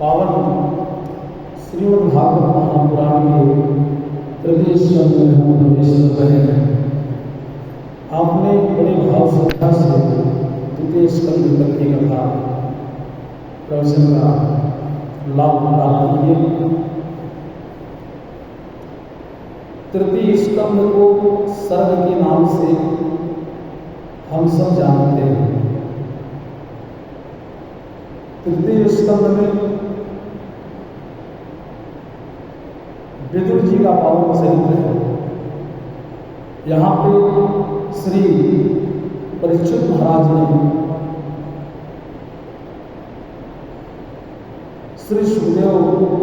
पावन श्रीमद् भागवत महापुराण के तृतीय स्कंध में हम प्रवेश कर रहे हैं। आपने बड़े भाव श्रद्धा से तृतीय स्कंध तक की कथा प्रवचन का लाभ प्राप्त किए। तृतीय स्कंध को सर्ग के नाम से हम सब जानते हैं। तृतीय स्कंध में विदुर जी का पावन चरित्र है। यहाँ पे श्री परीक्षित महाराज ने श्री सुखदेव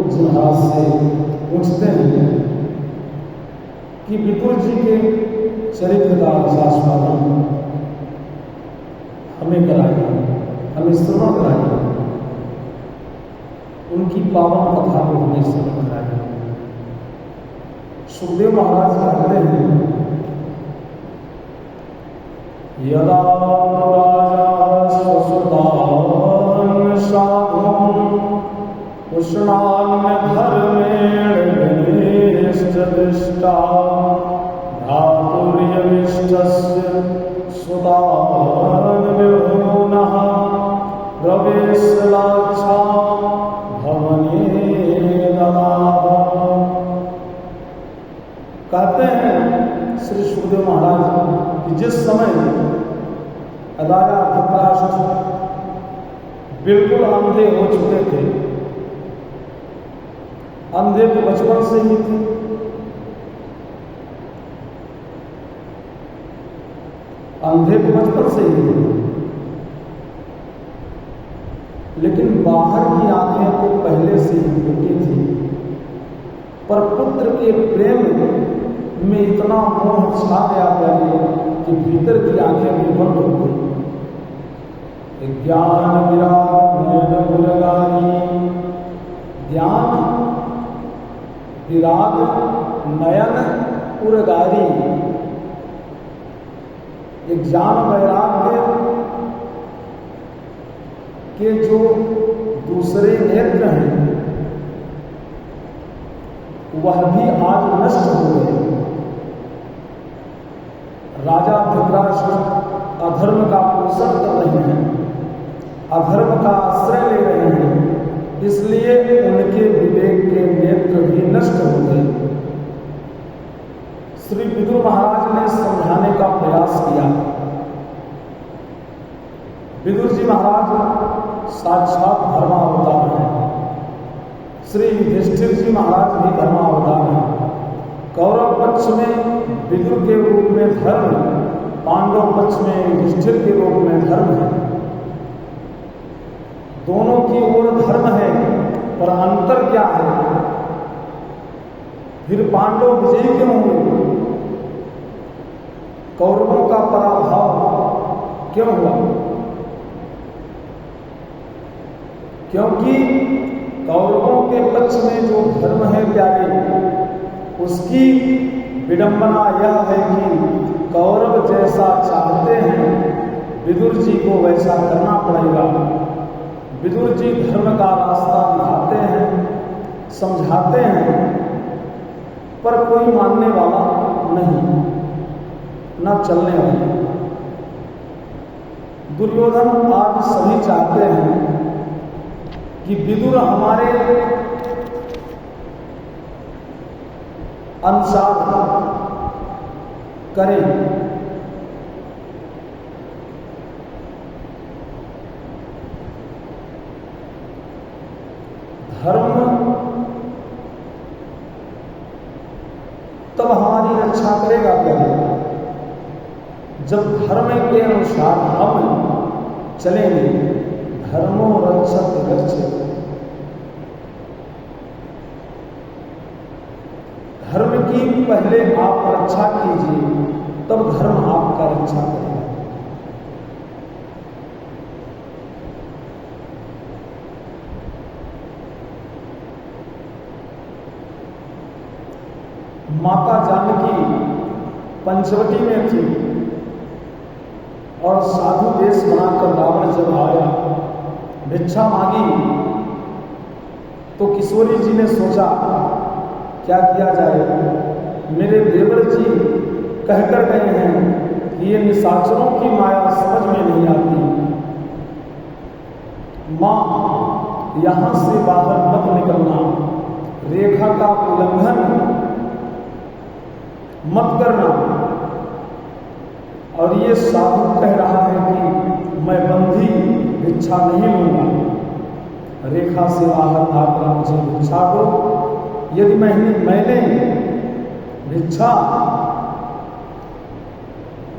जी महाराज से पूछते हैं कि विदुर जी के चरित्र का आस्वादन हमें कराइए, हमें श्रवण कराइए, उनकी पावन कथा को हमें श्रवण कराइए। सुखदेव महाराज कहते हैं, यदा राजा स्वसुतान् साधून् पुष्णान् धर्मेण गणेश्च दृष्टा भ्रातुर्यविष्टस्य सुतान् विभूनः प्रवेशलाच्छा भवने ददाः। कहते हैं श्री सुखदेव महाराज कि जिस समय राजा धृतराष्ट्र बिल्कुल अंधे हो चुके थे, अंधे तो बचपन से ही थे, अंधे तो बचपन से ही थे, लेकिन बाहर की आंखें तो पहले से ही टूटी थी। पर पुत्र के प्रेम में इतना मोह छा गया पहले कि भीतर की आंखें भी बंद हो गई। ज्ञान विराग नयन मुरगारी, ज्ञान विराग नयन उरगारी, ये ज्ञान वैराग्य के जो दूसरे नेत्र हैं वह भी आज नष्ट हो गए। राजा धृतराष्ट्र अधर्म का पोषण कर रहे हैं, अधर्म का आश्रय ले रहे हैं, इसलिए उनके विवेक के नेत्र भी नष्ट हो गए। श्री विदुर महाराज ने समझाने का प्रयास किया। विदुर जी महाराज साक्षात धर्मावतार हैं, श्री युधिष्ठिर जी महाराज भी धर्मावतार हैं। कौरव पक्ष में विदुर के रूप में धर्म, पांडव पक्ष में युधिष्ठिर के रूप में धर्म है। दोनों की ओर धर्म है, पर अंतर क्या है? फिर पांडव विजयी क्यों हुए? कौरवों का पराभव क्यों हुआ? क्योंकि कौरवों के पक्ष में जो धर्म है प्यारे, उसकी विडंबना यह है कि कौरव जैसा चाहते हैं विदुर जी को वैसा करना पड़ेगा। विदुर जी धर्म का रास्ता दिखाते हैं, समझाते हैं, पर कोई मानने वाला नहीं, न चलने वाला। दुर्योधन आज सभी चाहते हैं कि विदुर हमारे अनुसार करें। धर्म तब हमारी रक्षा करेगा पहले जब धर्म के अनुसार हम चलेंगे। धर्मो रक्षक रक्षक, धर्म की पहले आप रक्षा कीजिए, तब धर्म आपका रक्षा करेगा। माता जानकी पंचवटी में थी और साधु देश बनाकर रावण जब आया, भिक्षा मांगी तो किशोरी जी ने सोचा क्या किया जाए। मेरे देवर जी कहकर गए हैं कि ये निशाचरों की माया समझ में नहीं आती। माँ, यहाँ से बाहर मत निकलना, रेखा का उल्लंघन मत करना। और ये साधु कह रहा है कि मैं बंधी भिक्षा नहीं लूंगा, रेखा से बाहर आकर मुझे भिक्षा दो। यदि मैंने भिक्षा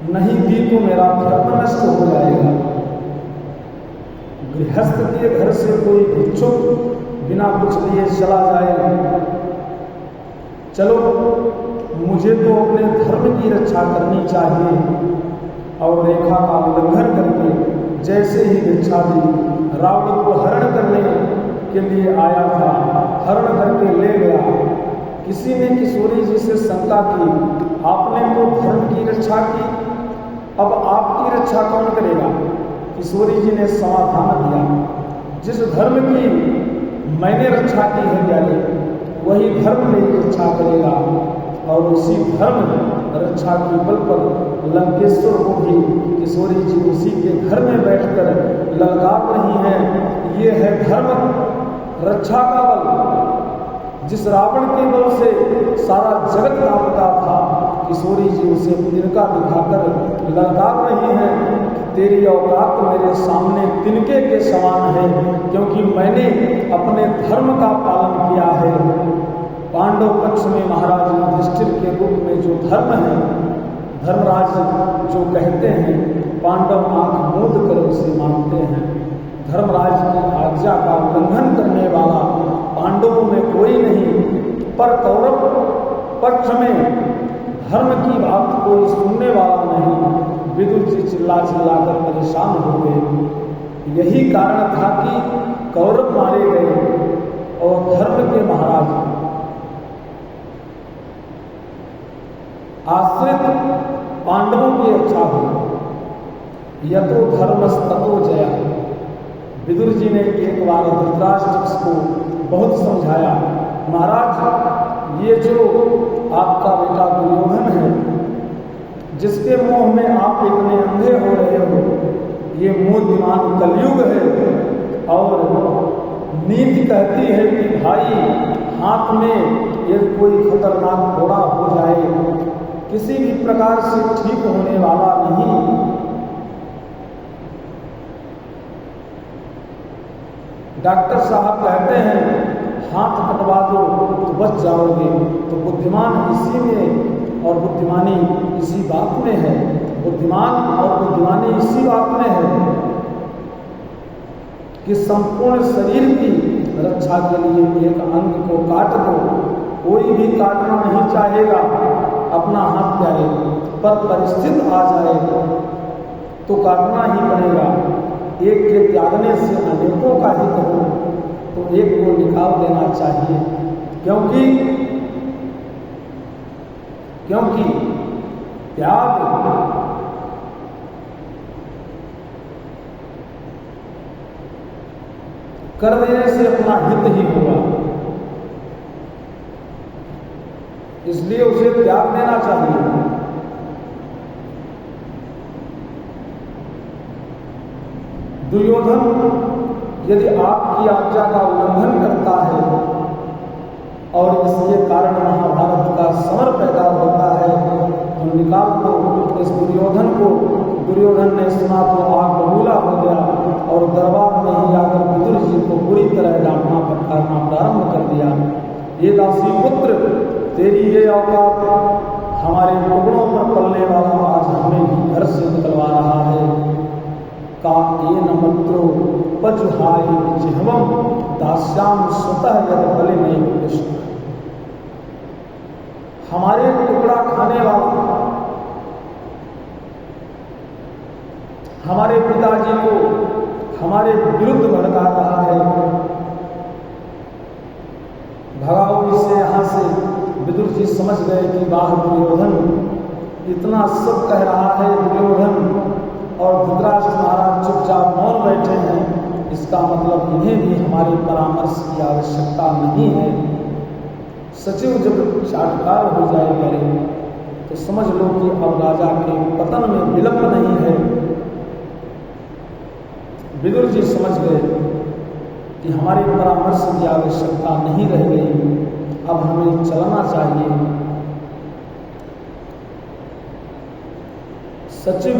नहीं दी तो मेरा धर्म नष्ट हो जाएगा। गृहस्थ के घर से कोई भिक्षुक बिना कुछ लिए चला जाए, चलो मुझे तो अपने धर्म की रक्षा करनी चाहिए। और रेखा का उल्लंघन करके जैसे ही भिक्षा दी, रावण को हरण करने के लिए आया था, हरण करके ले गया। किसी ने किशोरी जी से शंका की, आपने तो धर्म की रक्षा की, अब आपकी रक्षा कौन करेगा? किशोरी जी ने समाधान दिया, जिस धर्म की मैंने रक्षा की है प्यारे, वही धर्म मेरी रक्षा करेगा। और उसी धर्म रक्षा के बल पर लंकेश्वर को भी किशोरी जी उसी के घर में बैठकर ललकार रही हैं। ये है धर्म रक्षा का बल। जिस रावण के बल से सारा जगत कांपता था, किशोरी जी उसे तिनका दिखाकर ललकार रही हैं, तेरी औकात मेरे सामने तिनके के समान है, क्योंकि मैंने अपने धर्म का पालन किया है। पांडव पक्ष में महाराज युधिष्ठिर के रूप में जो धर्म है, धर्मराज जो कहते हैं, पांडव आंख मूंद कर उसे मानते हैं। धर्मराज की आज्ञा का उल्लंघन करने वाला पांडवों में कोई नहीं, पर कौरव पक्ष में धर्म की बात कोई सुनने वाला नहीं। विदुर जी चिल्ला चिल्लाकर परेशान हो गए। यही कारण था कि कौरव मारे गए और धर्म के महाराज आश्रित पांडवों की रक्षा हो। यतो धर्मस्ततो जया। विदुर जी ने एक बार धृतराष्ट्र को बहुत समझाया, महाराज ये जो आपका बेटा दुर्योधन है, जिसके मोह में आप इतने अंधे हो रहे हो, ये मूर्तिमान कलयुग है। और नीति कहती है कि भाई हाथ में यदि कोई खतरनाक घोड़ा हो जाए, किसी भी प्रकार से ठीक होने वाला नहीं। डॉक्टर साहब कहते हैं हाथ कटवा दो तो बच जाओगे। तो बुद्धिमान इसी में और बुद्धिमानी इसी बात में है। बुद्धिमान और बुद्धिमानी इसी बात में है कि संपूर्ण शरीर की रक्षा के लिए एक अंग को काट दो। कोई भी काटना नहीं चाहेगा अपना हाथ प्यारे, पर परिस्थिति आ जाए तो काटना ही पड़ेगा। एक के त्यागने से अनेकों का हित हो तो एक को निकाल देना चाहिए, क्योंकि त्याग कर देने से अपना हित ही होगा, इसलिए उसे त्याग देना चाहिए। दुर्योधन यदि आपकी आज्ञा का उल्लंघन करता है और इसके कारण महाभारत का समर पैदा होता है तो निकाल दो इस दुर्योधन को। दुर्योधन ने सुना तो आग बबूला हो गया और दरबार में ही आकर विदुर जी को बुरी तरह डांटना फटकारना प्रारंभ कर दिया। ये दासी पुत्र, तेरी ये औकात हमारे टुकड़ों पर पलने वाला आज हमें ही घर से निकलवा रहा है। का ये नमत्रो पजुहाय जिह्वम दास्याम स्वतः यद बले नहीं कृष्ण। हमारे टुकड़ा खाने वाला, हमारे पिताजी को हमारे विरुद्ध भड़का रहा है, भगाओ इससे यहाँ से। विदुर जी समझ गए कि वाह दुर्योधन इतना सब कह रहा है दुर्योधन, और धृतराष्ट्र महाराज चुपचाप मौन बैठे हैं। इसका मतलब इन्हें भी हमारे परामर्श की आवश्यकता नहीं है। सचिव जब चाटकार हो जाए करे तो समझ लो कि अब राजा के पतन में विलंब नहीं है। विदुर जी समझ गए कि हमारे परामर्श की आवश्यकता नहीं रह गई, अब हमें चलना चाहिए। सचिव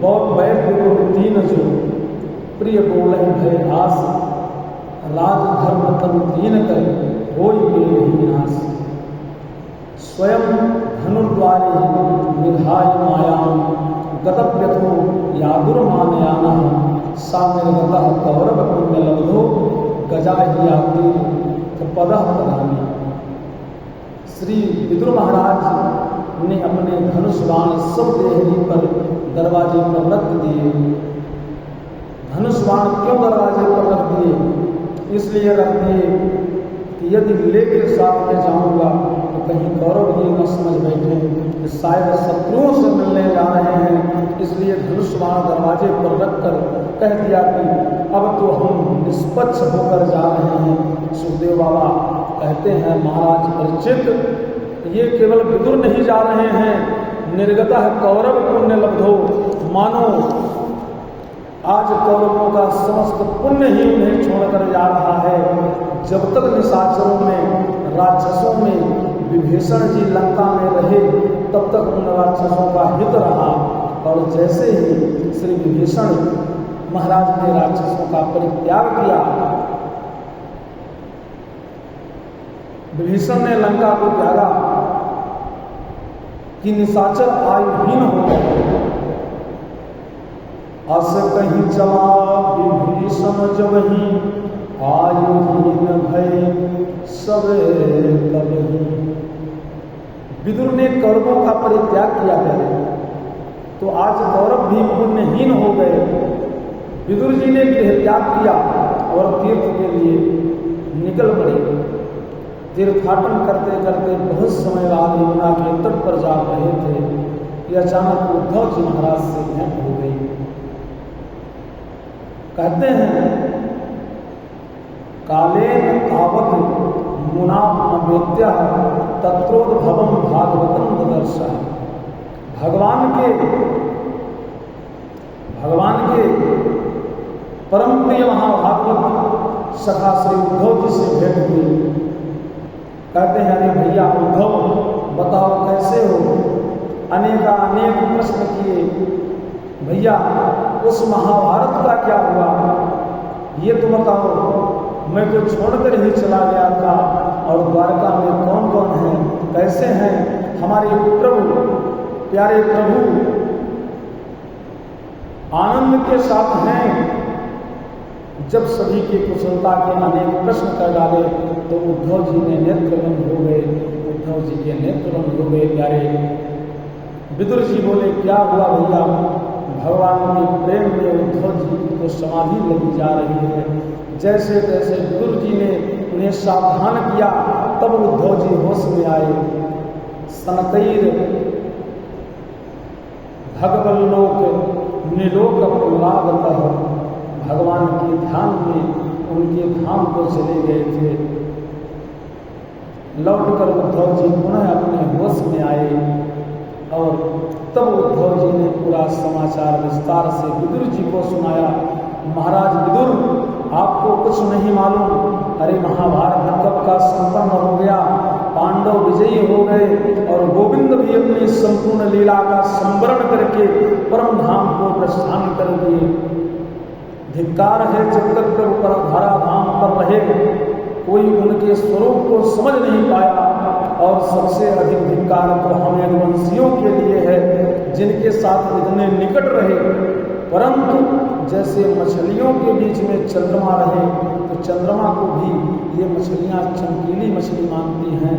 बहुत वैद्य तीन जो प्रिय बोले भय आस, राज धर्म तन दीन कर होई नहीं आस। स्वयं धनुर्द्वारे निधाय मायाम गतव्यथो यादुर्मानयाना सा निर्गतः कौरव पुण्य लब्धो गजा ही आती पदः पदामी। श्री विदुर महाराज ने अपने धनुष बाण सब देहरी पर दरवाजे पर रख दिए। धनुष बाण क्यों दरवाजे पर रख दिए? इसलिए रख दिए कि यदि लेकर साथ में जाऊंगा तो कहीं कौरव ये न समझ बैठे कि शायद शत्रुओं से मिलने जा रहे हैं। इसलिए धनुष बाण दरवाजे पर रखकर कह दिया कि अब तो हम निष्पक्ष होकर जा रहे हैं। सुखदेव बाबा कहते हैं महाराज परिचित, ये केवल विदुर नहीं जा रहे हैं, निर्गतः कौरव पुण्य लब्धो, मानो आज कौरवों का समस्त पुण्य ही उन्हें छोड़कर जा रहा है। जब तक निशाचरों में राक्षसों में विभीषण जी लंका में रहे तब तक उन राक्षसों का हित रहा, और जैसे ही श्री विभीषण महाराज ने राक्षसों का परित्याग किया, विभीषण ने लंका को त्यागा कि निशाचर आयुहीन हो गए। अस कहीं चला विभीषण जब ही आयुहीन भय सब कभी। विदुर ने कौरवों का परित्याग किया पहले, तो आज कौरव भी पुण्यहीन हो गए। विदुर जी ने गृह त्याग किया और तीर्थ के लिए निकल पड़े। तीर्थाटन करते करते बहुत समय बाद यमुना के तट पर जा रहे थे कि अचानक उद्धव जी महाराज से भेंट हो गई। कहते हैं कालेन तावत मुनावेत्य तत्रोद्भवम भागवतम ददर्शः। भगवान के परम प्रिय महाभागवत सखा श्री उद्धव जी से भेंट हुई। कहते हैं अरे भैया उद्धव बताओ कैसे हो? अनेक प्रश्न किए। भैया उस महाभारत का क्या हुआ ये तो बताओ। मैं तो छोड़कर ही चला गया था, और द्वारका में कौन कौन है, कैसे हैं हमारे प्रभु, प्यारे प्रभु आनंद के साथ हैं। जब सभी की कुशलता के अनेक प्रश्न कर डाले तो उद्धव जी ने नेत्रबंद हो गए। उद्धव जी के नेत्रबंद हो गए। प्यारे विदुर जी बोले क्या हुआ भैया? भगवान के प्रेम में उद्धव जी की तो समाधि लगी जा रही है। जैसे तैसे विदुर जी ने उन्हें सावधान किया, तब उद्धव जी होश में आए। सनतैर भगवल्लोक निलोक पुलागतः, भगवान के ध्यान में उनके धाम को चले गए थे। लौटकर उद्धव जी पुनः अपने होश में आए, और तब उद्धव जी ने पूरा समाचार विस्तार से विदुर जी को सुनाया। महाराज विदुर, आपको कुछ नहीं मालूम, अरे महाभारत कब का संपन्न हो गया, पांडव विजयी हो गए और गोविंद भी अपनी संपूर्ण लीला का संवरण करके परम धाम को प्रस्थान कर दिए। धिक्कार है जब तक प्रभु पर धारा धाम पर रहे, कोई उनके स्वरूप को समझ नहीं पाया। और सबसे अधिक धिक्कार तो हम यदुवंशियों के लिए है, जिनके साथ इतने निकट रहे, परंतु जैसे मछलियों के बीच में चंद्रमा रहे तो चंद्रमा को भी ये मछलियाँ चमकीली मछली मानती हैं।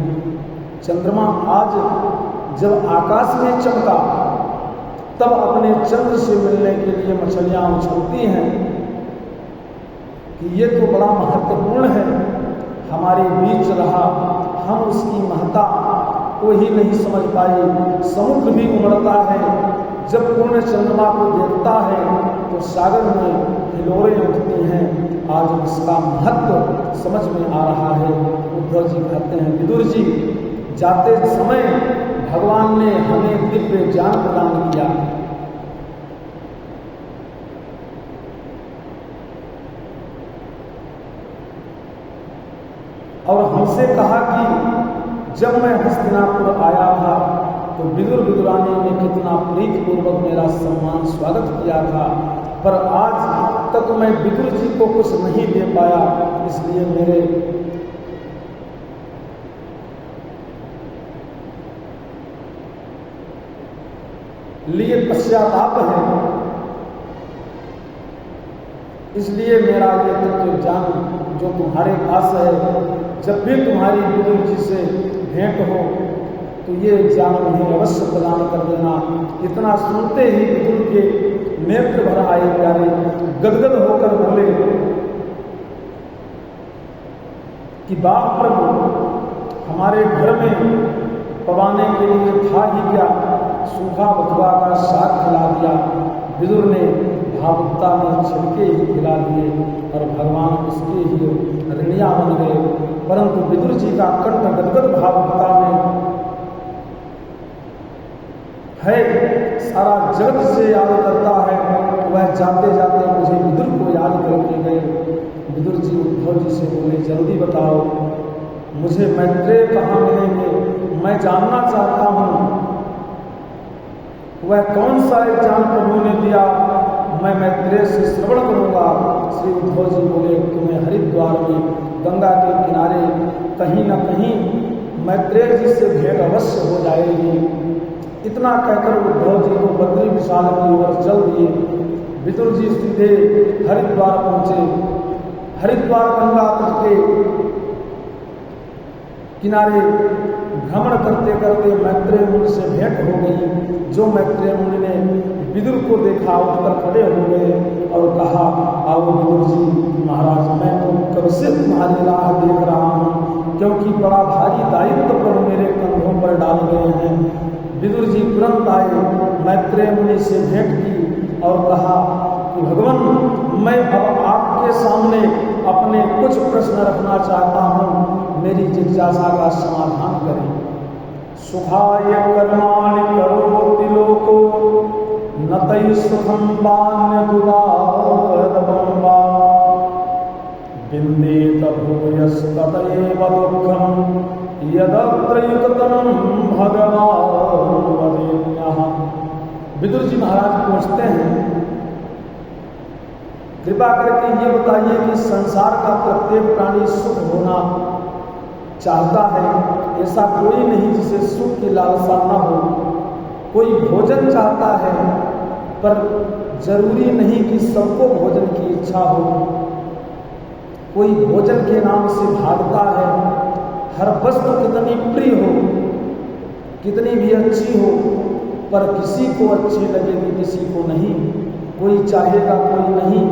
चंद्रमा आज जब आकाश में चमका तब अपने चंद्र से मिलने के लिए मछलियाँ उछलती हैं कि ये तो बड़ा महत्वपूर्ण है, हमारे बीच रहा, हम उसकी महत्ता को ही नहीं समझ पाए। समुद्र भी उमड़ता है जब पूर्ण चंद्रमा को देखता है तो सागर में हिलोरें उठती हैं। आज इसका महत्व समझ में आ रहा है। उद्धव जी कहते हैं, विदुर जी, जाते समय भगवान ने हमें दिव्य ज्ञान प्रदान किया। और हमसे कहा कि जब मैं हस्तिनापुर आया था तो विदुर विदुरानी ने कितना प्रीतिपूर्वक मेरा सम्मान स्वागत किया था, पर आज तक मैं विदुर जी को कुछ नहीं दे पाया, इसलिए मेरे लिए पश्चाताप है। इसलिए मेरा ये तत्व ज्ञान जो तुम्हारे पास है, जब भी तुम्हारी विदुर जी से भेंट हो तो ये ज्ञान उन्हें अवश्य प्रदान कर देना। इतना सुनते ही विदुर के नेत्र भर आए प्यारे, गदगद होकर बोले कि बाप प्रभु, हमारे घर में पवाने के लिए था ही क्या, सूखा बथुआ का साग खिला दिया। विदुर ने भावुकता में छिलके ही खिला दिए और भगवान उसके ही ऋणिया बन गए। परंतु विदुर जी का कंठ गदगद भावुकता में है, सारा जगत से याद करता है। वह जाते जाते मुझे विदुर को याद करके गए। विदुर जी उद्धव जी से बोले, जल्दी बताओ मुझे मैत्रेय कहाँ मिलेंगे, मैं जानना चाहता हूँ। वह कौन सा ज्ञान प्रभु ने दिया, मैं मैत्रेय से श्रवण करूंगा। श्री उद्धव जी बोले, तुम्हें हरिद्वार में गंगा के किनारे कहीं न कहीं मैत्रेय जी से भेंट अवश्य हो जाएगी। इतना कहकर उद्धव जी को बद्री विशाल की ओर चल दिए। विदुर जी सीधे हरिद्वार पहुंचे। हरिद्वार गंगा तट के किनारे भ्रमण करते करते मैत्रेय मुनि से भेंट हो गई। जो मैत्रेय मुनि ने विदुर को देखा, उठकर खड़े हो गए और कहा, आओ विदुर जी महाराज, मैं तो कब से तुम्हारी राह देख रहा हूँ, क्योंकि बड़ा भारी दायित्व प्रभु मेरे कंधों पर डाल गए हैं। विदुर जी तुरंत आए, मैत्रेय मुनि से भेंट की और कहा कि भगवान, मैं अब आपके सामने अपने कुछ प्रश्न रखना चाहता हूँ, मेरी जिज्ञासा का समाधान करें। सुखाय कर्माणि करोति लोको न तै सुखम वान्य दुरारभं वा विन्देत भूयस्ततैव दुःखं यदत्र युक्तं भगवान् वरेण्यः। विदुर जी महाराज पूछते हैं, कृपा करके ये बताइए कि संसार का प्रत्येक प्राणी सुख होना चाहता है, ऐसा कोई नहीं जिसे सुख की लालसा न हो। कोई भोजन चाहता है, पर जरूरी नहीं कि सबको भोजन की इच्छा हो। कोई भोजन के नाम से भागता है। हर वस्तु कितनी प्रिय हो, कितनी भी अच्छी हो, पर किसी को अच्छी लगेगी, किसी को नहीं। कोई चाहेगा, कोई नहीं।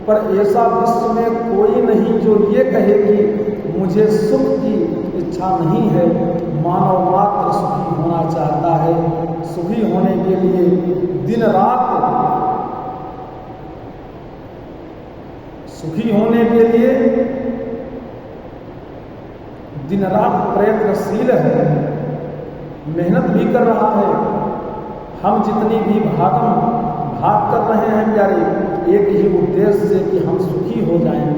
पर ऐसा विश्व में कोई नहीं जो ये कहे कि मुझे सुख की इच्छा नहीं है। मानव मात्र सुखी होना चाहता है। सुखी होने के लिए दिन रात, सुखी होने के लिए दिन रात प्रयत्नशील है, मेहनत भी कर रहा है। हम जितनी भी भाग कर रहे हैं प्यारे, एक ही उद्देश्य से कि हम सुखी हो जाएं।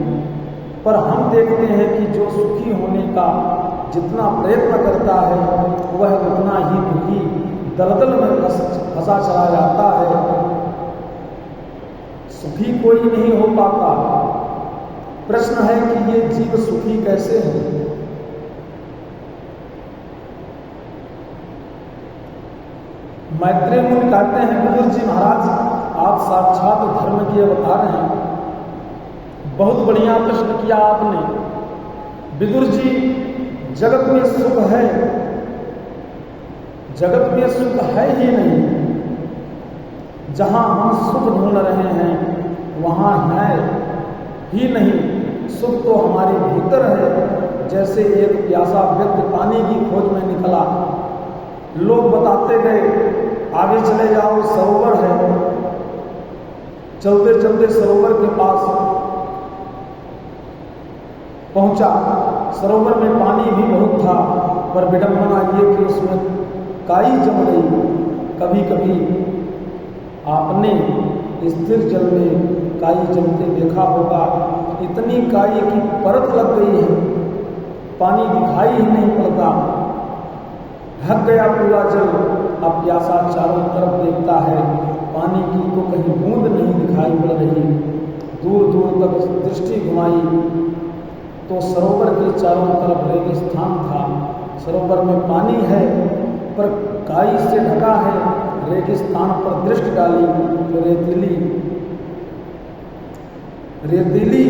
पर हम देखते हैं कि जो सुखी होने का जितना प्रयत्न करता है, वह उतना ही दुखी दलदल में फंसा चला जाता है। सुखी कोई नहीं हो पाता। प्रश्न है कि ये जीव सुखी कैसे है। मैत्रेय मुनि कहते हैं, विदुर जी महाराज, आप साक्षात धर्म के अवतार हैं। बहुत बढ़िया प्रश्न किया आपने। विदुर जी, जगत में सुख है? जगत में सुख है ही नहीं। जहां हम सुख ढूंढ रहे हैं वहां है ही नहीं। सुख तो हमारे भीतर है। जैसे एक प्यासा व्यक्ति पानी की खोज में निकला, लोग बताते गए, आगे चले जाओ, सरोवर है। चलते चलते सरोवर के पास पहुंचा। सरोवर में पानी भी बहुत था, पर विडंबना ये कि उसमें काई जम गई। कभी कभी आपने स्थिर जल में काई जमते देखा होगा। इतनी काई की परत लग गई है, पानी दिखाई ही नहीं पड़ता, ढक गया पूरा जल। अब प्यासा चारों तरफ देखता है, पानी की तो कहीं बूंद नहीं दिखाई पड़ रही। दूर दूर तक दृष्टि घुमाई तो सरोवर के चारों तरफ रेगिस्तान था। सरोवर में पानी है पर काई से ढका है। रेगिस्तान पर दृष्टि डाली तो रेतीली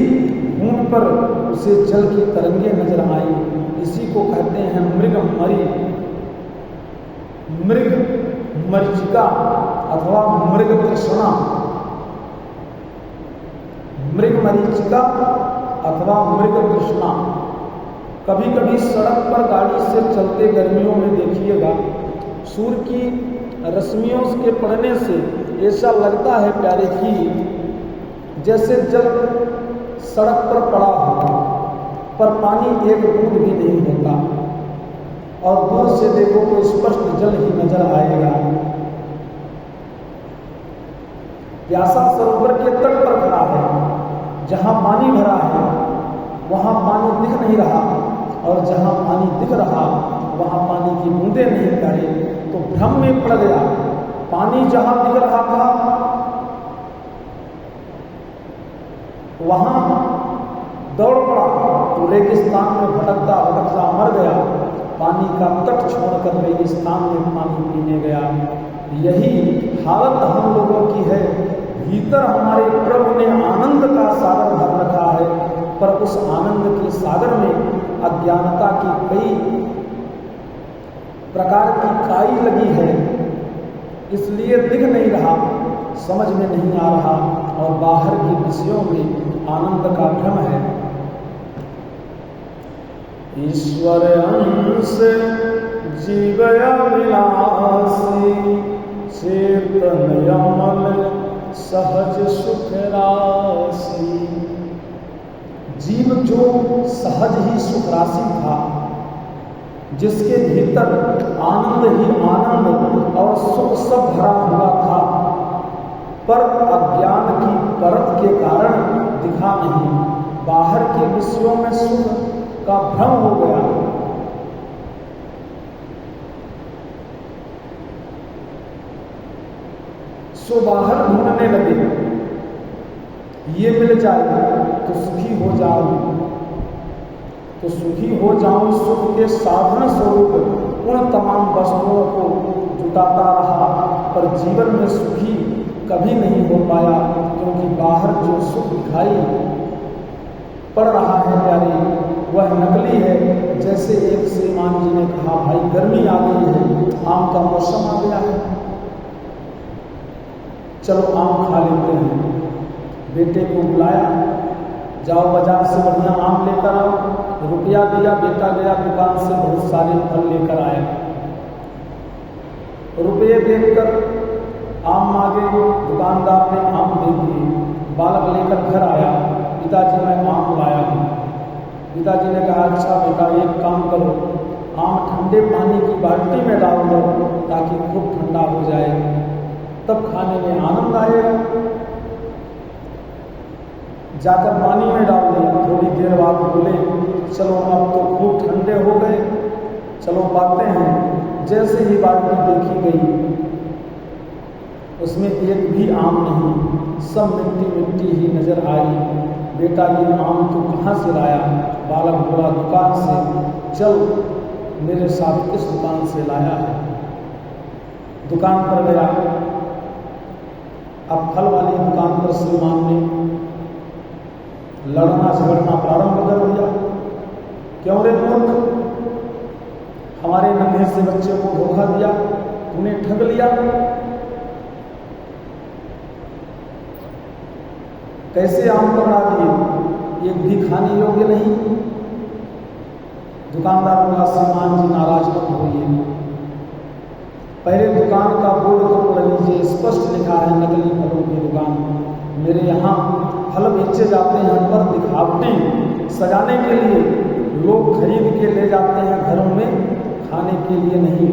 भूमि पर उसे जल की तरंगे नजर आई। इसी को कहते हैं मृग मरीचिका अथवा मृग तृष्णा। मृग मरीचिका अथवा मृग तृष्णा। कभी कभी सड़क पर गाड़ी से चलते गर्मियों में देखिएगा, सूर्य की रश्मियों के पड़ने से ऐसा लगता है प्यारे कि जैसे जल सड़क पर पड़ा होगा, पर पानी एक बूंद भी नहीं होता, और दूर से देखो तो स्पष्ट जल ही नजर आएगा। प्यासा सरोवर के तट पर खड़ा है, जहां पानी भरा है वहां पानी दिख नहीं रहा, और जहां पानी दिख रहा वहां पानी की बूंदें नहीं पड़े, तो भ्रम में पड़ गया। पानी जहां दिख रहा था वहां दौड़ पड़ा तो रेगिस्तान में भटकता भटकता मर गया। पानी का तट छोड़कर रेगिस्तान में पानी पीने गया। यही हालत हम लोगों की है। भीतर हमारे प्रभु ने आनंद का सागर भर रखा है, पर उस आनंद के सागर में अज्ञानता की कई प्रकार की काई लगी है, इसलिए दिख नहीं रहा, समझ में नहीं आ रहा, और बाहर के विषयों में आनंद का भ्रम है। ईश्वर अंश जीव अविनाशी, चेतन अमल सहज सुख राशि। जीव जो सहज ही सुख राशि था, जिसके भीतर आनंद ही आनंद और सुख सब भरा हुआ था, पर अज्ञान की परत के कारण दिखा नहीं। बाहर के विषयों में सुख का भ्रम हो गया। सो बाहर ढूंढने लगे, ये मिल जाए तो सुखी हो जाऊं, तो सुखी हो जाऊं। सुख के साधन स्वरूप उन तमाम वस्तुओं को जुटाता रहा, पर जीवन में सुखी कभी नहीं हो पाया, क्योंकि बाहर जो सुख दिखाई पड़ रहा है प्यारे, वह नकली है। जैसे एक श्रीमान जी ने कहा, भाई गर्मी आ गई है, आम का मौसम आ गया है, चलो आम खा लेते हैं। बेटे को बुलाया, जाओ बाजार से बढ़िया आम लेकर आओ। रुपया दिया, बेटा गया दुकान से बहुत सारे फल लेकर आया। रुपये देकर आम मांगे, दुकानदार ने आम दे दिए। बालक लेकर घर आया, पिताजी मैं आम लाया हूँ। पिताजी ने कहा, अच्छा बेटा एक काम करो, आम ठंडे पानी की बाल्टी में डाल दो ताकि खूब ठंडा हो जाए, तब खाने में आनंद आएगा। जाकर पानी में डाल दिया। थोड़ी देर बाद बोले, चलो अब तो खूब ठंडे हो गए, चलो पाते हैं। जैसे ही बाल्टी देखी गई, उसमें एक भी आम नहीं, सब मिट्टी मिट्टी ही नजर आई। बेटा ये आम तो कहाँ से लाया? बालक बोला, दुकान से। चल मेरे साथ किस दुकान से लाया है? दुकान पर गया। अब फल वाली दुकान पर श्रीमान ने लड़ना झगड़ना प्रारंभ कर दिया। क्यों रे मूर्ख, हमारे नन्हे से बच्चे को धोखा दिया, तूने ठग लिया, कैसे आम पकड़ा दिए, एक भी खाने योग्य नहीं। दुकानदार बोला, श्रीमान जी नाराज मत होइए, पहले दुकान का बोर्ड को पढ़ लीजिए, स्पष्ट लिखा है नकली फलों की दुकान। मेरे यहाँ फल बेचे जाते हैं पर दिखावटी सजाने के लिए, लोग खरीद के ले जाते हैं घरों में, खाने के लिए नहीं।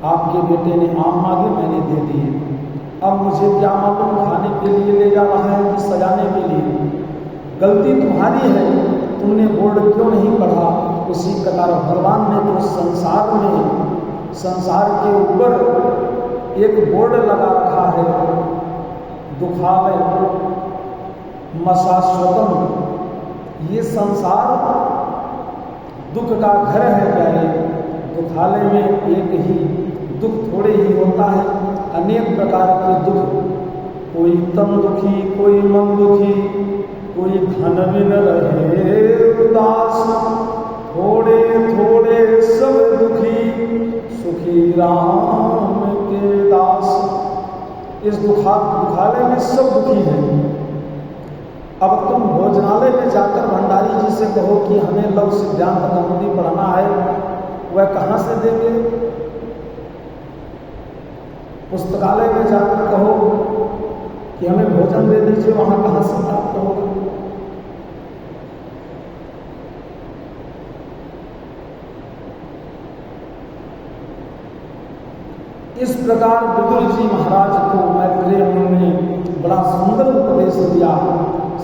आपके बेटे ने आम मांगे, मैंने दे दिए, अब मुझे क्या मालूम खाने के लिए ले जा रहा है कि सजाने के लिए। गलती तुम्हारी है, तुमने बोर्ड क्यों नहीं पढ़ा। उसी प्रकार भगवान ने तो संसार के ऊपर एक बोर्ड लगा रखा है, दुखालय मशाश्वतम। ये संसार दुख का घर है प्यारे। दुखालय में एक ही दुख थोड़े ही होता है, अनेक प्रकार के दुख। कोई तन दुखी, कोई मन दुखी, कोई धन बिन रहे उदास, थोड़े थोड़े सब दुखी, सुखी राम के दास। इस दुखालय में सब दुखी हैं। अब तुम भोजनालय में जाकर भंडारी जी से कहो कि हमें लव सिद्धांत कौमुदी पढ़ना है, वह कहाँ से देंगे। पुस्तकालय में जाकर कहो कि हमें भोजन दे दीजिए, वहां कहाँ से प्राप्त होगा। इस प्रकार विदुर जी महाराज को मैत्रेय मुनि ने बड़ा सुंदर उपदेश दिया।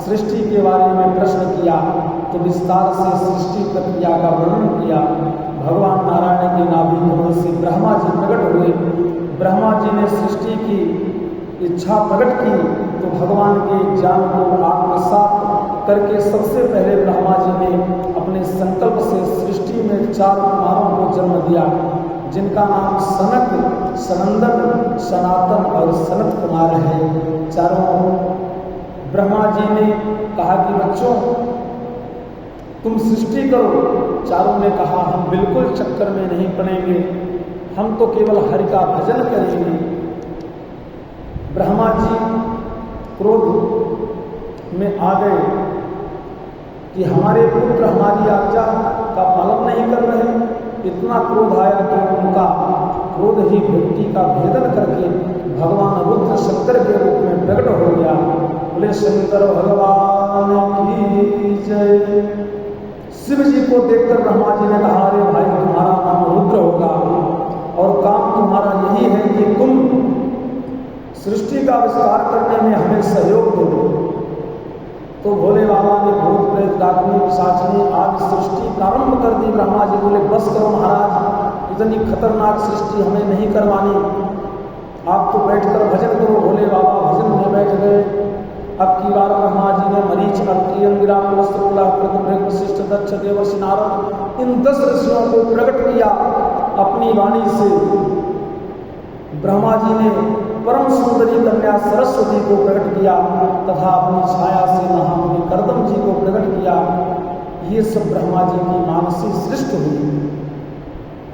सृष्टि के बारे में प्रश्न किया तो विस्तार से सृष्टि प्रक्रिया का वर्णन किया। भगवान नारायण के नाभि कमल से ब्रह्मा जी प्रकट हुए। ब्रह्मा जी ने सृष्टि की इच्छा प्रकट की तो भगवान के ज्ञान को आत्मसात करके सबसे पहले ब्रह्मा जी ने अपने संकल्प से सृष्टि में 4 कुमारों को जन्म दिया, जिनका नाम सनक, सनंदन, सनातन और सनत कुमार है। चारों ब्रह्मा जी ने कहा कि बच्चों तुम सृष्टि करो। चारों ने कहा हम बिल्कुल चक्कर में नहीं पड़ेंगे, हम तो केवल हरि का भजन करेंगे। ब्रह्मा जी क्रोध में आ गए कि हमारे पुत्र हमारी आज्ञा का पालन नहीं कर रहे। इतना क्रोध आया कि उनका क्रोध ही भक्ति का भेदन करके भगवान रुद्र शंकर के रूप में प्रकट हो गया। बोले शंकर भगवान की जय। शिव जी को देखकर ब्रह्मा जी ने कहा अरे भाई तुम्हारा नाम रुद्र होगा और काम तुम्हारा यही है कि तुम सृष्टि का विस्तार करने में हमें सहयोग दो। तो भोले बाबा ने भूत प्रेत डाकनी पिशाचनी आज सृष्टि प्रारंभ कर दी। ब्रह्मा जी बोले बस करो महाराज, इतनी खतरनाक सृष्टि हमें नहीं करवानी, आप तो बैठकर भजन करो। भोले बाबा भजन में बैठ गए। अब की बार ब्रह्मा जी ने मरीच, अर्की, अंगिरा, पुलस्त्य, कृत, वशिष्ठ, दक्ष, देवर्षि, नारद इन 10 ऋषियों को प्रकट किया अपनी वाणी से। ब्रह्मा जी ने परम सुंदरी कन्या सरस्वती को प्रकट किया तथा अपनी छाया से महामुनि कर्दम जी को प्रकट किया। ये सब ब्रह्मा जी की मानसी सृष्टि हुई।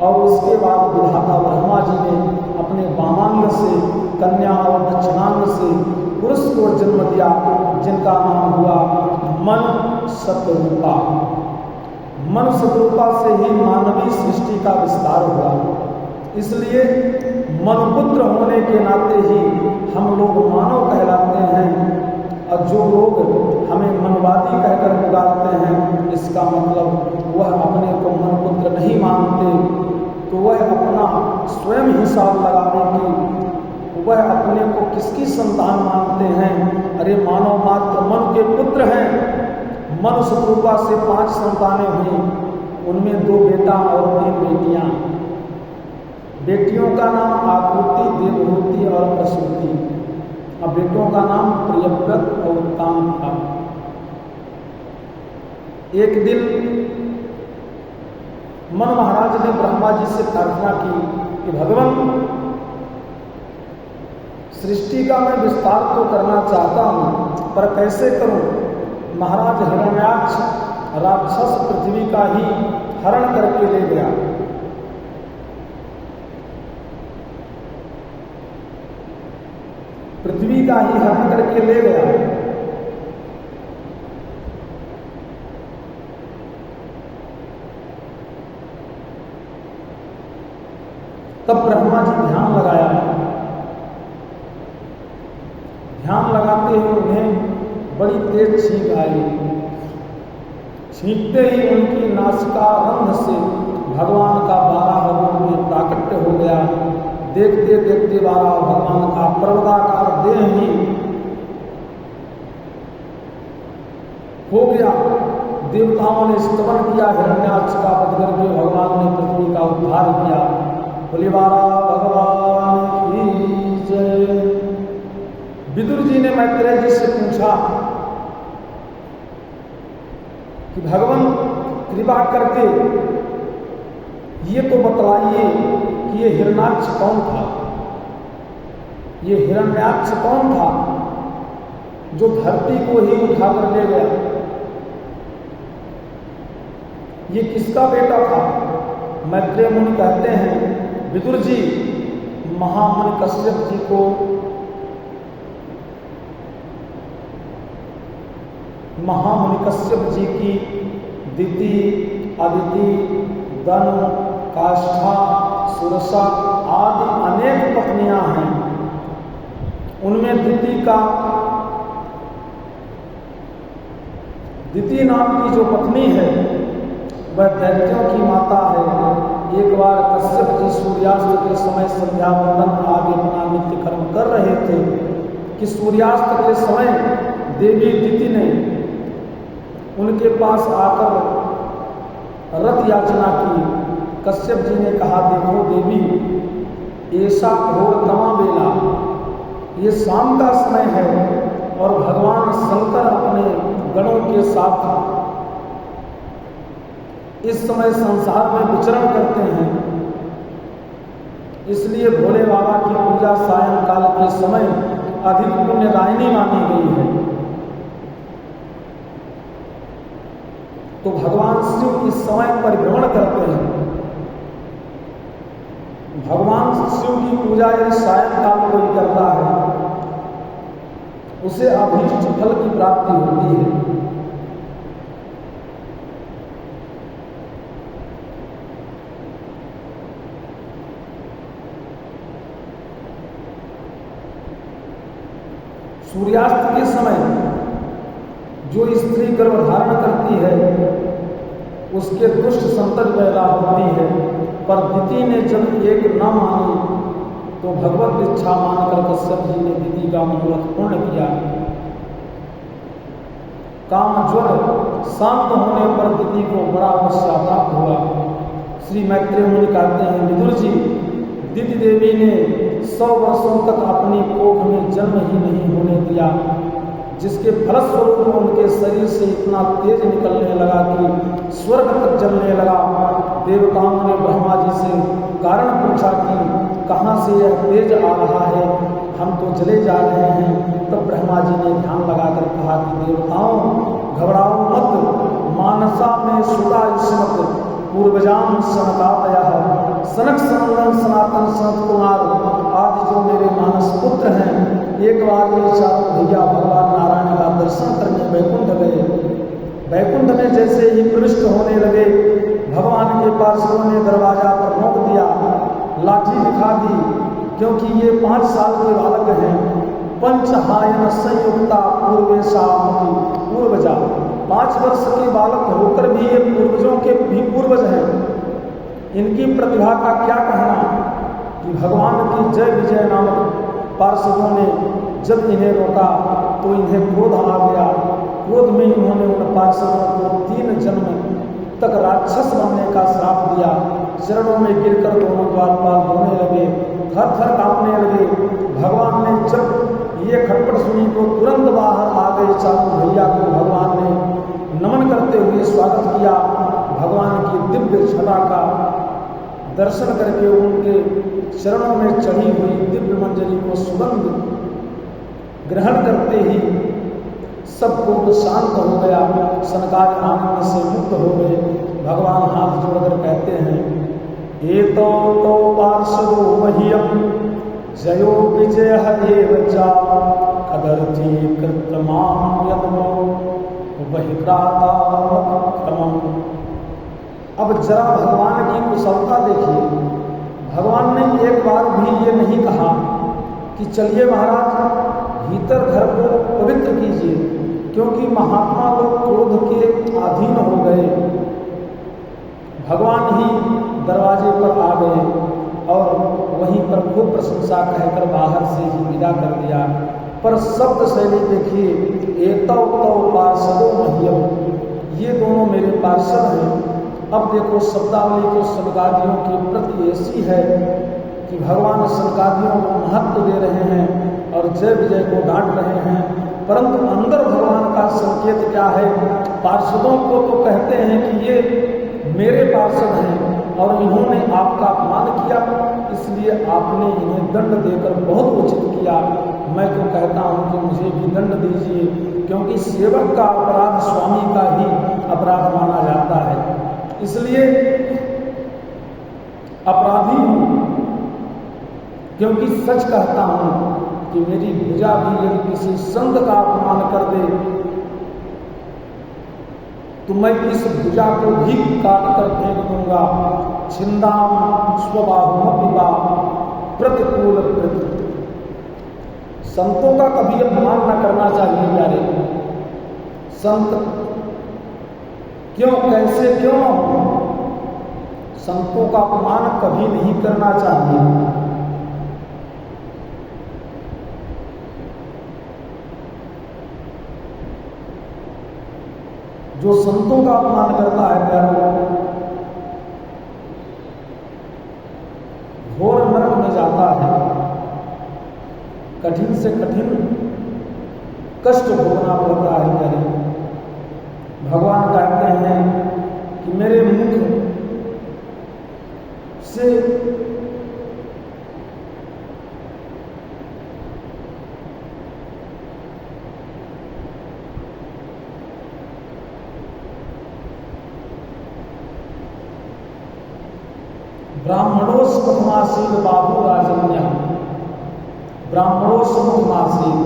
और उसके बाद विधाता ब्रह्मा जी ने अपने वामांग से कन्या और दक्षिणांग से पुरुष को जन्म दिया, जिनका नाम हुआ मन शतरूपा। मन शतरूपा से ही मानवीय सृष्टि का विस्तार हुआ। इसलिए मनपुत्र होने के नाते ही हम लोग मानव कहलाते हैं। और जो लोग हमें मनवादी कहकर पुकारते हैं, इसका मतलब वह अपने को मनपुत्र नहीं मानते, तो वह अपना स्वयं हिसाब लगाने की वह अपने को किसकी संतान मानते हैं। अरे मानव मात्र मन के पुत्र हैं। मन शत्रुपा से 5 संतानें हुई, उनमें 2 बेटा और 3 बेटियां। बेटियों का नाम आकृति, देवहूति और प्रसूति, और बेटों का नाम प्रियव्रत और काम था। एक दिन मन महाराज ने ब्रह्मा जी से प्रार्थना की कि भगवान सृष्टि का मैं विस्तार तो करना चाहता हूं, पर कैसे करूं। महाराज हिरण्याक्ष राक्षस पृथ्वी का ही हरण करके ले गया। पृथ्वी का ही हरण करके ले गया। तब ब्रह्मा जी ध्यान लगाया। ध्यान लगाते ही उन्हें बड़ी तेज छींक आई। छींकते ही उनकी नासिका रंध्र से भगवान का 12 रूप में प्राकट्य हो गया। देखते देखते 12 भगवान का पर्वताकार देह ही हो गया। देवताओं ने स्तवन किया, हिरण्याक्ष का वध करके भगवान ने पृथ्वी का उद्धार किया। बोले 12 भगवान की जय। विदुर जी ने मैत्रेय जी से पूछा कि भगवान कृपा करके ये तो बतलाइए कि ये हिरण्याक्ष कौन था? ये हिरण्याक्ष कौन था जो धरती को ही उठाकर ले गया? ये किसका बेटा था? मैत्रेय मुनि कहते हैं, विदुर जी महामुनि कश्यप जी को महामुनि कश्यप जी की दिति, अदिति, दनु, काष्ठा, सुरसा आदि अनेक पत्नियां हैं। उनमें दिति नाम की जो पत्नी है वह दैत्यों की माता है। एक बार कश्यप जी सूर्यास्त के समय संध्या वंदन आदि अपना नित्य कर्म कर रहे थे कि सूर्यास्त के समय देवी दिति ने उनके पास आकर रथ याचना की। कश्यप जी ने कहा, देखो देवी, ऐसा घोर तमा बेला, ये शाम का समय है और भगवान शंकर अपने गणों के साथ इस समय संसार में विचरण करते हैं। इसलिए भोले बाबा की पूजा सायंकाल के समय अधिक पुण्यदायिनी मानी गई है। तो भगवान शिव इस समय परिभ्रमण करते हैं। भगवान शिव की पूजा यदि सायंकाल कोई करता है उसे अभीष्ट फल की प्राप्ति होती है। सूर्यास्त के समय जो स्त्री गर्भधारण करती है उसके दुष्ट संतति पैदा होती है। पर दिति ने जब एक न मानी तो भगवत इच्छा मानकर कश्यप जी ने दिति का मनोरथ पूर्ण किया। काम ज्वर शांत होने पर दिति को बड़ा पश्चाताप हुआ। श्री मैत्रेय मुनि कहते हैं, विदुर जी, दिति देवी ने 100 वर्षों तक अपनी कोख में जन्म ही नहीं होने दिया, जिसके फलस्वरूप उनके शरीर से इतना तेज निकलने लगा कि स्वर्ग तक जलने लगा। देवताओं ने ब्रह्मा जी से कारण पूछा कि कहाँ से यह तेज आ रहा है, हम तो जले जा रहे हैं। तब ब्रह्मा जी ने ध्यान लगाकर कहा कि देवताओं, घबराओ मत, मानसा में सुता स्मृत पूर्वजाम सनकातयः, सनक सनंदन सनातन सनत कुमार आदि जो मेरे मानस पुत्र हैं, एक बार ये चारों भैया भगवान नारायण का दर्शन करने वैकुंठ गए। वैकुंठ में जैसे ही प्रविष्ट होने लगे, भगवान के पार्षदों ने दरवाजा पर रोक दिया, लाठी दिखा दी, क्योंकि ये 5 साल के बालक हैं। पंचहायन संयुक्ता पूर्वेशा पूर्वजा, 5 वर्ष के बालक होकर भी ये पूर्वजों के भी पूर्वज हैं। इनकी प्रतिभा का क्या कहना कि भगवान की जय विजय नामक पार्षदों ने जब इन्हें रोका तो इन्हें क्रोध आ गया। क्रोध में इन्होंने उन पार्षदों को 3 जन्म तक राक्षस बनने का श्राप दिया। चरणों में गिरकर दोनों द्वारपाल रोने लगे, थर थर कांपने लगे। भगवान ने जब ये खटपट सुनी तो तुरंत बाहर आ गए चारों भैया को भगवान ने नमन करते हुए स्वागत किया। भगवान की दिव्य छटा का दर्शन करके उनके चरणों में चढ़ी हुई दिव्य मंजरी को सुगंध ग्रहण करते ही सबको शांत हो गया। सनकादि आनंद से मुक्त हो गए। भगवान हाथ जोड़कर कहते हैं, एतो तो पार्षदो मह्यम जयो विजय एव चा कदर्थी कृतमाम यदमो वही प्रातः। अब जरा भगवान की कुशलता देखिए। भगवान ने एक बार भी ये नहीं कहा कि चलिए महाराज भीतर घर को पवित्र कीजिए, क्योंकि महात्मा लोग क्रोध के अधीन हो गए। भगवान ही दरवाजे पर आ गए और वहीं पर खूब प्रशंसा कहकर बाहर से ही विदा कर दिया। पर शब्द शैली देखिए, एतौ तौ पार्षदो मह्यम, ये दोनों मेरे पार्षद हैं। अब देखो शब्दावली तो सनकादियों के प्रति ऐसी है कि भगवान सनकादियों को महत्व दे रहे हैं और जय विजय को डांट रहे हैं, परंतु अंदर भगवान का संकेत क्या है? पार्षदों को तो कहते हैं कि ये मेरे पार्षद हैं और इन्होंने आपका अपमान किया, इसलिए आपने इन्हें दंड देकर बहुत उचित किया। मैं तो कहता हूँ कि मुझे भी दंड दीजिए, क्योंकि सेवक का अपराध स्वामी का ही अपराध माना जाता है। इसलिए अपराधी हूँ, क्योंकि सच कहता हूँ कि मेरी भुजा भी यदि किसी संत का अपमान कर दे तो मैं इस भुजा को भी काट कर फेंक दूंगा। छिंदाम स्वबाहुमपिबा प्रतिकूल प्रति। संतों का कभी अपमान न करना चाहिए प्यारे। संत क्यों, कैसे क्यों न हो, संतों का अपमान कभी नहीं करना चाहिए। जो संतों का अपमान करता है प्यारों, घोर नरक में जाता है, कठिन से कठिन कष्ट भोगना पड़ता है प्यारे। भगवान कहते हैं कि मेरे मुख से ब्राह्मणोस मुखमासीद बाहु राजन्य, ब्राह्मणोस मुखमासीद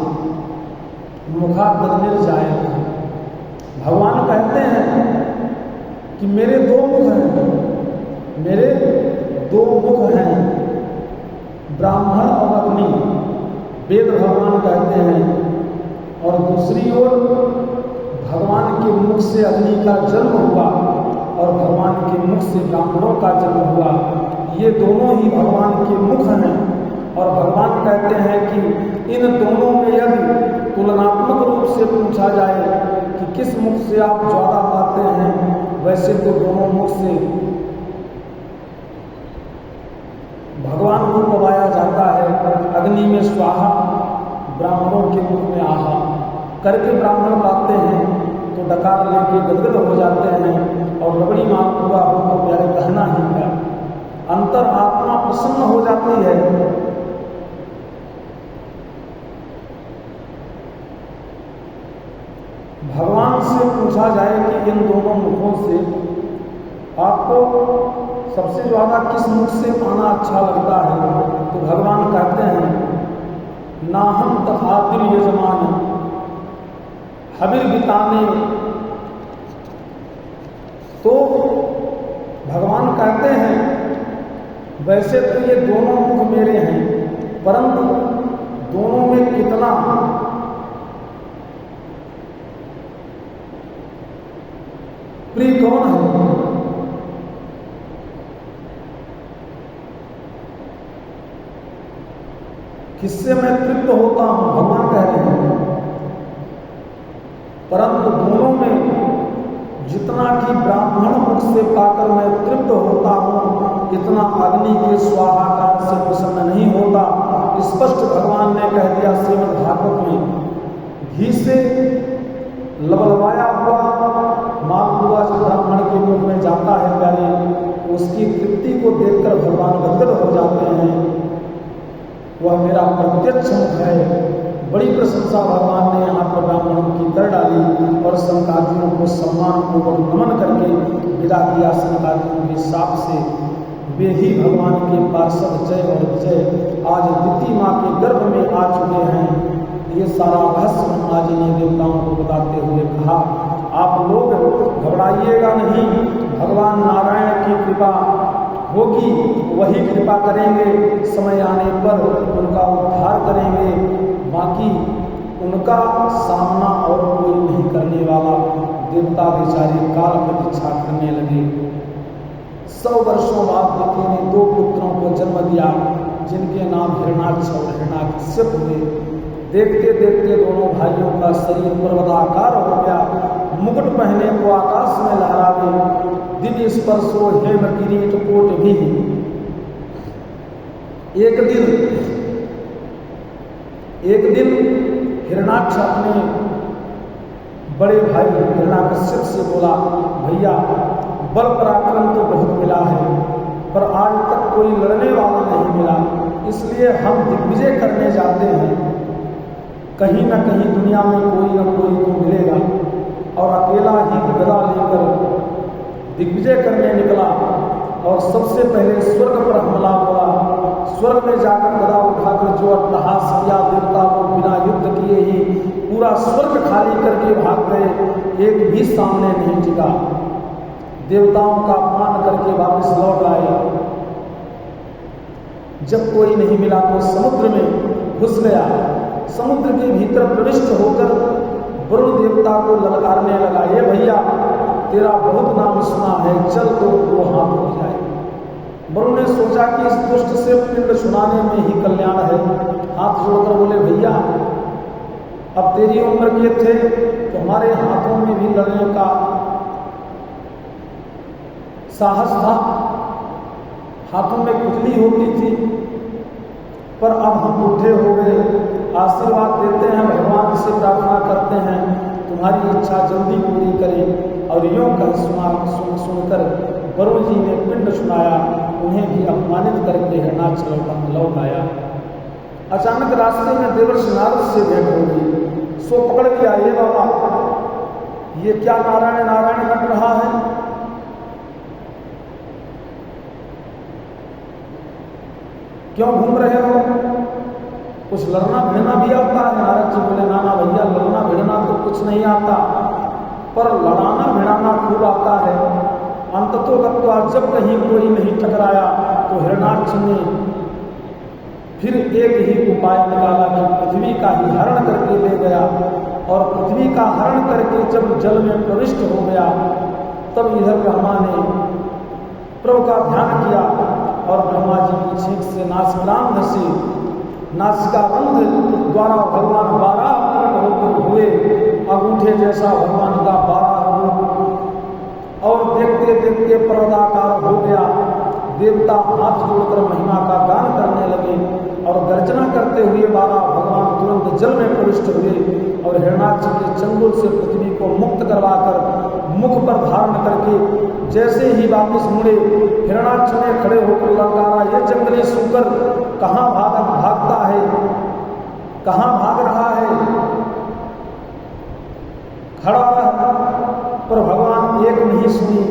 मुखाग्निर्जायते। भगवान कहते हैं कि मेरे दो मुख हैं, मेरे दो मुख हैं, ब्राह्मण और अग्नि, वेद भगवान कहते हैं। और दूसरी ओर भगवान के मुख से अग्नि का जन्म हुआ और भगवान के मुख से ब्राह्मणों का जन्म हुआ। ये दोनों ही भगवान के मुख हैं और भगवान कहते हैं कि इन दोनों में यदि तुलनात्मक रूप से पूछा जाए कि किस मुख से आप ज्यादा पाते हैं, वैसे तो दोनों मुख से भगवान को पवाया जाता है। अग्नि में स्वाहा, ब्राह्मणों के मुख में आहा करके ब्राह्मण पाते हैं तो डकार लेके गदगद हो जाते हैं और रबड़ी मांग हुआ हो तो प्यारे कहना ही क्या, अंतर आत्मा प्रसन्न हो जाती है। भगवान से पूछा जाए कि इन दोनों मुखों से आपको सबसे ज्यादा किस मुख से पाना अच्छा लगता है, तो भगवान कहते हैं नाहम तथातिर यजमान हबिर बिताने। तो भगवान कहते हैं वैसे तो ये दोनों मुख मेरे हैं, परंतु दोनों में कितना प्रिय कौन है? किससे मैं तृप्त होता हूं, भगवान कह रहे हैं। परंतु दोनों में जितना कि ब्राह्मण मुख से पाकर मैं तृप्त होता हूं, इतना अग्नि के स्वाहाकार से प्रसन्न नहीं होता। स्पष्ट भगवान ने कह दिया श्रीमद् भागवत में, घी से लबलबाया हुआ मालपुआ जो ब्राह्मण के मुख में जाता है प्यारे, उसकी तृप्ति को देखकर भगवान गदगद हो जाते हैं। वह मेरा प्रत्यक्ष मुख है। बड़ी प्रशंसा भगवान ने यहाँ पर ब्राह्मणों की कर डाली और संकादियों को सम्मान पूर्वक नमन करके विदा किया। संकादियों के साप से वे ही भगवान के पार्षद जय और विजय आज दिति माँ के गर्भ में आ चुके हैं। ये सारा रहस्य ब्रह्मा जी ने देवताओं को बताते हुए कहा, आप लोग घबराइएगा नहीं, भगवान नारायण की कृपा होगी वही कृपा करेंगे, समय आने पर उनका उद्धार करेंगे, बाकी उनका सामना और कोई नहीं करने वाला। देवता बेचारे काल प्रतीक्षा करने लगे। 100 वर्षों बाद पति ने 2 पुत्रों को जन्म दिया, जिनके नाम हिरणाक्ष और हिरण्याकश्यप हुए। देखते देखते दोनों भाइयों का शरीर पर्वताकार हो गया, मुकुट पहने को आकाश में लहरावे, दिन स्पर्शो हेम किरीट कोट भी। एक दिन हिरणाक्ष अपने बड़े भाई हिरण्याकश्यप से बोला, भैया बल पराक्रम तो बहुत मिला है, पर आज तक कोई लड़ने वाला नहीं मिला, इसलिए हम दिग्विजय करने जाते हैं। कहीं न कहीं दुनिया में कोई न कोई तो मिलेगा, और अकेला ही गदा लेकर दिग्विजय करने निकला और सबसे पहले स्वर्ग पर हमला बोला। स्वर्ग में जाकर गदा उठाकर जो अट्टहास किया, देवता लोग बिना युद्ध किए ही पूरा स्वर्ग खाली करके भाग गए, एक भी सामने नहीं टिका। देवताओं का अपमान करके वापस लौट आए। जब कोई नहीं मिला तो समुद्र में घुस गया, समुद्र के भीतर प्रविष्ट होकर वरुण देवता को ललकारने लगा, ये भैया तेरा बहुत नाम सुना है, चल तो वो हाथ हो जाए। वरुण ने सोचा कि इस दुष्ट से पिंड सुनाने में ही कल्याण है, हाथ जोड़कर बोले, भैया अब तेरी उम्र के थे तो हमारे हाथों में भी लड़ने का साहस था, हाथों में खुजली होती थी, पर अब हम बुढ़े हो गए, आशीर्वाद देते हैं, भगवान से प्रार्थना करते हैं तुम्हारी इच्छा जल्दी पूरी करें। और यूं कह सुनकर वरुण जी ने पिंड सुनाया, उन्हें भी अपमानित करके हिरणाक्ष लौट आया। अचानक रास्ते में देवर्षि नारद से भेंट हो गई, सो पकड़ लिया, ये बाबा ये क्या नारायण नारायण रट रहा है? क्यों घूम रहे हो? कुछ लड़ना भिड़ना भी आता है? नारद जी बोले, नाना भैया लड़ना भिड़ना तो कुछ नहीं आता, पर लड़ाना भिड़ाना खूब आता है। अंततोगत्वा जब कहीं कोई नहीं टकराया तो हिरणाक्ष ने फिर एक ही उपाय निकाला कि पृथ्वी का ही हरण करके ले गया, और पृथ्वी का हरण करके जब जल में प्रविष्ट हो गया तब इधर ब्रह्मा ने प्रभु का ध्यान किया और ब्रह्मा जी की छींक से नासिकांध से नासिकाबंध द्वारा भगवान 12 प्रकट होकर हुए, अंगूठे जैसा भगवान का 12 रूप, और देखते देखते पर्वताकार हो गया। देवता हाथ जोड़कर महिमा का गान करने लगे और गर्जना करते हुए 12 भगवान तुरंत जल में प्रविष्ट हुए और हिरणाक्ष के चंगुल से पृथ्वी को मुक्त करवाकर मुख पर धारण करके जैसे ही वापिस मुड़े, हिरणाक्ष ने खड़े होकर ललकारा, ये जंगली सूकर कहाँ भागता है, कहाँ भाग रहा है, खड़ा रहा। पर भगवान एक नहीं सुनी,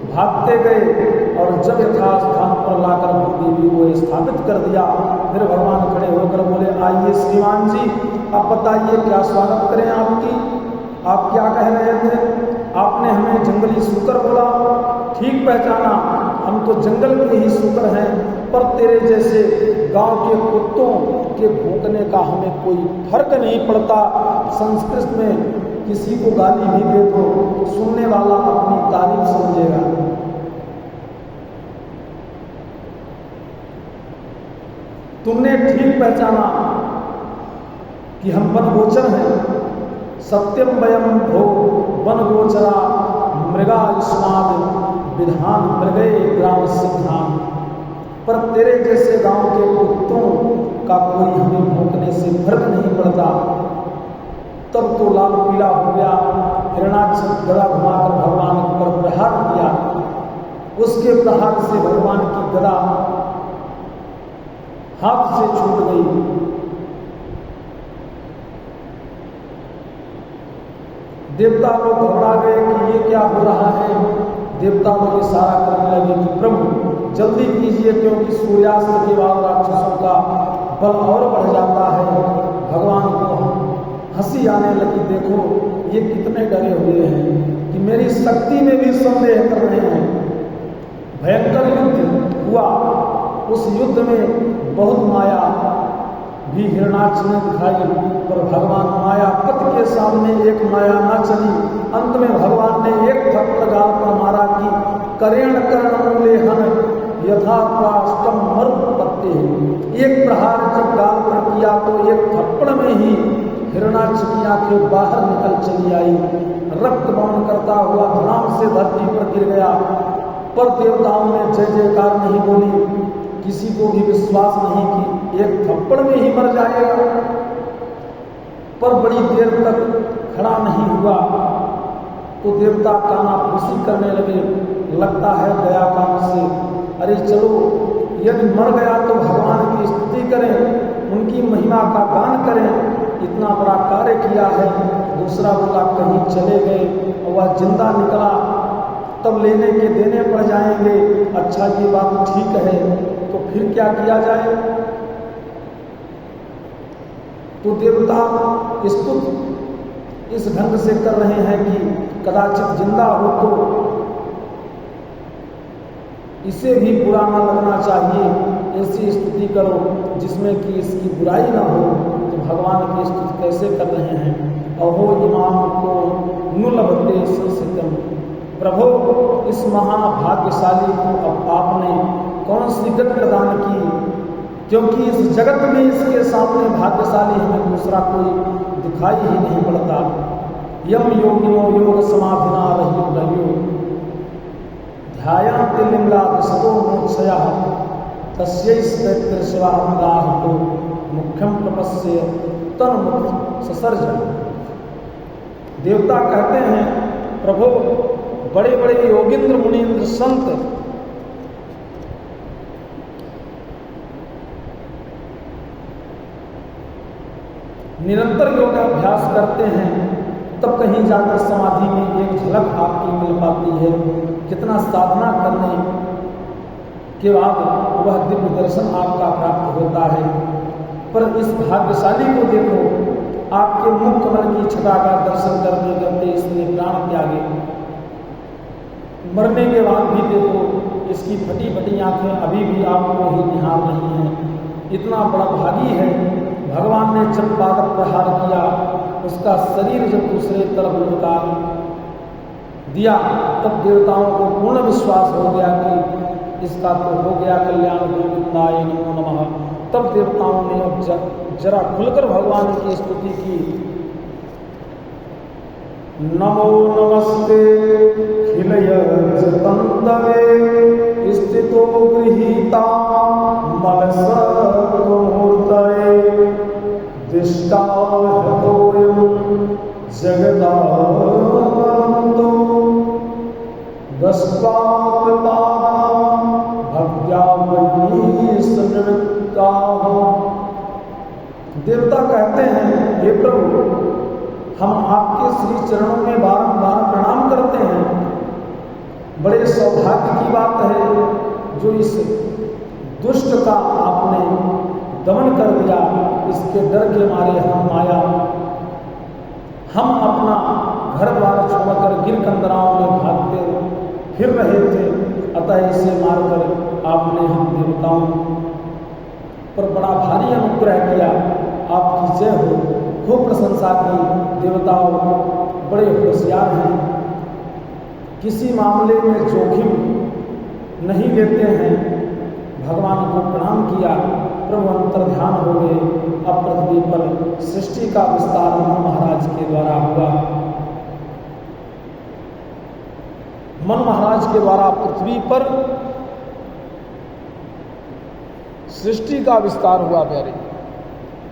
भागते गए और जब यथास्थान पर लाकर भूदेवी को स्थापित कर दिया। फिर भगवान खड़े होकर बोले, आइए श्रीमान जी, अब बताइए क्या स्वागत करें आपकी, आप क्या कह रहे थे? आपने हमें जंगली सूकर बोला, ठीक पहचाना, हम तो जंगल के ही सूकर हैं, पर तेरे जैसे गांव के कुत्तों के भौंकने का हमें कोई फर्क नहीं पड़ता। संस्कृत में किसी को गाली भी दे तो सुनने वाला अपनी तारीफ समझेगा। तुमने ठीक पहचाना कि हम वनगोचर हैं, सत्यम वयम भो वनगोचरा मृगा युष्माद विधान मृगे ग्राम सिद्धान। पर तेरे जैसे गांव के कुत्तों का कोई हमें भौंकने से फर्क नहीं पड़ता। तब तो लाल पीला हो गया। हिरणाक्ष गदा घुमाकर भगवान पर प्रहार किया, उसके प्रहार से भगवान की गदा हाथ से छूट गई। देवता लोग घबरा गए कि ये क्या हो रहा है। देवता लोग इशारा करने लगे कि प्रभु जल्दी कीजिए, क्योंकि सूर्यास्त के बाद राक्षसों का बल और बढ़ जाता है। भगवान को हंसी आने लगी, देखो ये कितने डरे हुए हैं कि मेरी शक्ति में भी संदेह कर रहे हैं। भयंकर युद्ध हुआ। उस युद्ध में बहुत माया भी हिरणाक्ष ने दिखाई, पर भगवान मायापत के सामने एक माया न चली। अंत में भगवान ने एक थप्पड़ गाल पर मारा कि करेण कर्णमूले हन यथा प्राष्टम मरुत्पत्ते। एक प्रहार जब गाल पर किया तो एक थप्पड़ में ही हिरणाक्ष की आंखें बाहर निकल चली आई। रक्त बहन करता हुआ धड़ाम से धरती पर गिर गया, पर देवताओं ने जय जयकार नहीं बोली। किसी को भी विश्वास नहीं कि एक थप्पड़ में ही मर जाएगा, पर बड़ी देर तक खड़ा नहीं हुआ तो देवता कानाफूसी करने लगे, लगता है गया काम से। अरे चलो, यदि मर गया तो भगवान की स्तुति करें, उनकी महिमा का गान करें, इतना बड़ा कार्य किया है। दूसरा बोला कहीं चले गए और वह जिंदा निकला तब लेने के देने पड़ जाएंगे। अच्छा, ये बात ठीक है, तो फिर क्या किया जाए? तो देवता स्तुति इस ढंग से कर रहे हैं कि कदाचित जिंदा हो तो इसे भी बुरा न लगना चाहिए, ऐसी स्तुति करो जिसमें कि इसकी बुराई ना हो। तो भगवान की स्तुति कैसे कर रहे हैं? अहो इमाम को नुलभते संसितम। प्रभु, इस महाभाग्यशाली को अब आपने कौन सी गति प्रदान की, क्योंकि इस जगत में इसके सामने भाग्यशाली हमें दूसरा कोई दिखाई ही नहीं पड़ता। यम योगिनो योग समाधिना रहियो ध्यायन्ति लिंगादिस्तो मोक्षयः तस्यैस्तत्र शिवानुदाहतो मुख्यम प्रपस्य तन्मुख ससर्जन। देवता कहते हैं, प्रभु, बड़े बड़े योगिंद्र मुनीन्द्र संत निरंतर योग अभ्यास करते हैं, तब कहीं जाकर समाधि में एक झलक आपकी मिल पाती है। कितना साधना करने के बाद वह दिव्य दर्शन आपका प्राप्त होता है। पर इस भाग्यशाली को देखो, आपके मुख कमल की छटा का दर्शन करते करते इसने प्राण त्यागे, मरने के बाद भी देखो इसकी फटी फटी आंखें अभी भी आपको ही निहार रही हैं। इतना बड़ा भागी है। भगवान ने जब पादप प्रहार किया, उसका शरीर जब दूसरे तरफ लुटा दिया, तब देवताओं को पूर्ण विश्वास हो गया कि इसका तो हो गया कल्याण, गोविंदाय नमो नमः। तब देवताओं ने अब जरा खुलकर भगवान की स्तुति की। नमो नमस्ते खिलयजतन्तवे स्थितो गृहीता मनसमूर्तये दिष्टाहतोऽयं जगदानन्दो दस्वात्पादां भक्त्या वही संवृत्ताः। देवता कहते हैं, हे प्रभु, हम आपके श्री चरणों में बारंबार प्रणाम करते हैं। बड़े सौभाग्य की बात है जो इस दुष्ट का आपने दमन कर दिया। इसके डर के मारे हम अपना घर द्वार छोड़कर गिर कंदराओं में भागते फिर रहे थे, अतः इसे मारकर आपने हम देवताओं पर बड़ा भारी अनुग्रह किया। आपकी जय हो, खूब प्रशंसा की। देवताओं बड़े होशियार हैं, किसी मामले में जोखिम नहीं लेते हैं। भगवान को प्रणाम किया, प्रभु अंतर्ध्यान हो गए। अब पृथ्वी पर सृष्टि का विस्तार मन महाराज के द्वारा हुआ। मन महाराज के द्वारा पृथ्वी पर सृष्टि का विस्तार हुआ। प्यारे